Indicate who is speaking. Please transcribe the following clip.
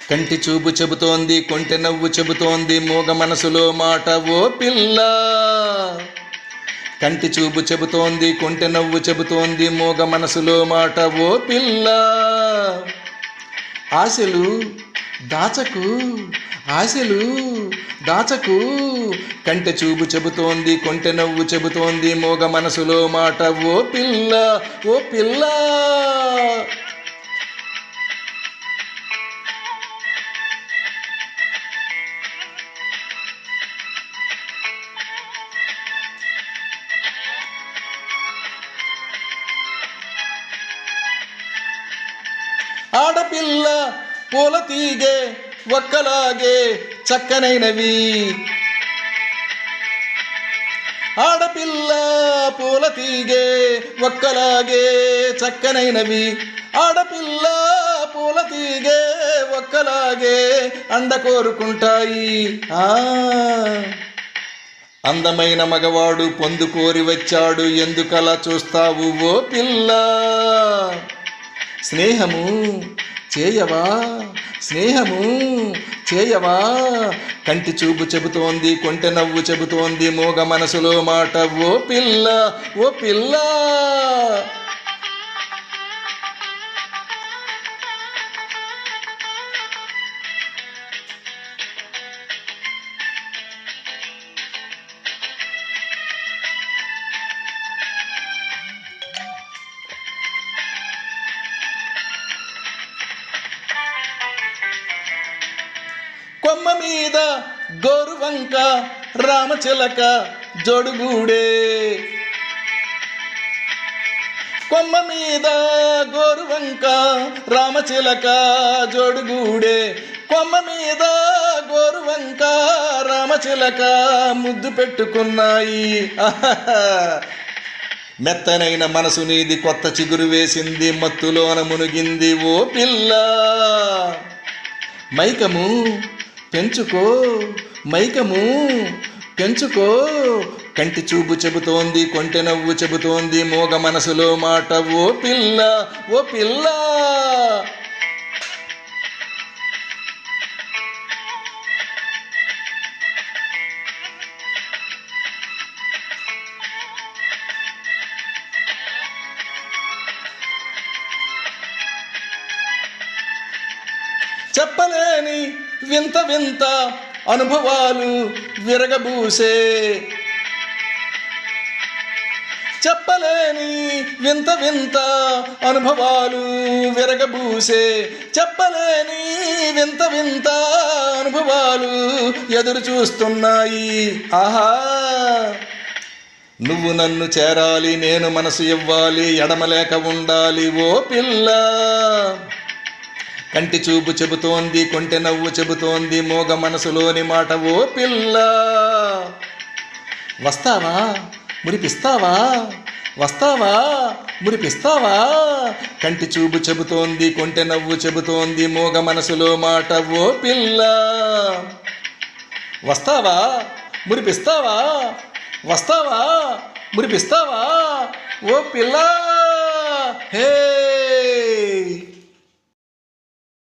Speaker 1: కంటి చూపు చెబుతోంది, కొంటె నవ్వు చెబుతోంది, మూగ మనసులో మాట ఓ పిల్ల. కంటి చూపు చెబుతోంది, కొంటె నవ్వు చెబుతోంది, మూగ మనసులో మాట ఓ పిల్ల. ఆశలు దాచకు, ఆశలు దాచకు, కంటె చూపు చెబుతోంది, కొంటె నవ్వు చెబుతోంది, మూగ మనసులో మాట ఓ పిల్ల, ఓ పిల్ల. ఆడపిల్ల పూల తీగే ఒక్కలాగే చక్కనైనవి, ఆడపిల్ల పూల తీగే ఒక్కలాగే చక్కనైనవి, ఆడపిల్ల పూల తీగే ఒక్కలాగే అండ కోరుకుంటాయి. అందమైన మగవాడు పొందుకోరి వచ్చాడు, ఎందుకలా చూస్తావు ఓ పిల్ల. స్నేహము చేయవా, స్నేహము చేయవా, కంటి చూపు చెబుతోంది, కొంటె నవ్వు చెబుతోంది, మూగ మనసులో మాట ఓ పిల్ల, ఓ పిల్ల. కొమ్మ మీద గోరువంక రామచిలక జోడుగూడే, కొమ్మ మీద గోరువంక రామచిలక జోడుగూడే, కొమ్మ మీద గోరువంక రామచిలక ముద్దు పెట్టుకున్నాయి. మెత్తనైన మనసు నీది, కొత్త చిగురు వేసింది, మత్తులోన మునిగింది ఓ పిల్ల. మైకము పెంచుకో, మైకము పెంచుకో, కంటి చూపు చెబుతోంది, కొంటె నవ్వు చెబుతోంది, మూగ మనసులో మాట ఓ పిల్ల, ఓ పిల్ల. చెప్పలేని వింత వింత అనుభవాలు విరగబూసే, చెప్పలేని వింత వింత అనుభవాలు విరగబూసే, చెప్పలేని వింత వింత అనుభవాలు ఎదురు చూస్తున్నాయి. ఆహా, నువ్వు నన్ను చేరాలి, నేను మనసు ఇవ్వాలి, ఎడమలేక ఉండాలి ఓ పిల్ల. కంటి చూపు చెబుతోంది, కొంటె నవ్వు చెబుతోంది, మూగ మనసులోని మాట ఓ పిల్ల. వస్తావా మురిపిస్తావా, వస్తావా మురిపిస్తావా, కంటి చూపు చెబుతోంది, కొంటె నవ్వు చెబుతోంది, మూగ మనసులో మాట ఓ పిల్ల. వస్తావా మురిపిస్తావా, వస్తావా మురిపిస్తావా ఓ పిల్ల. హే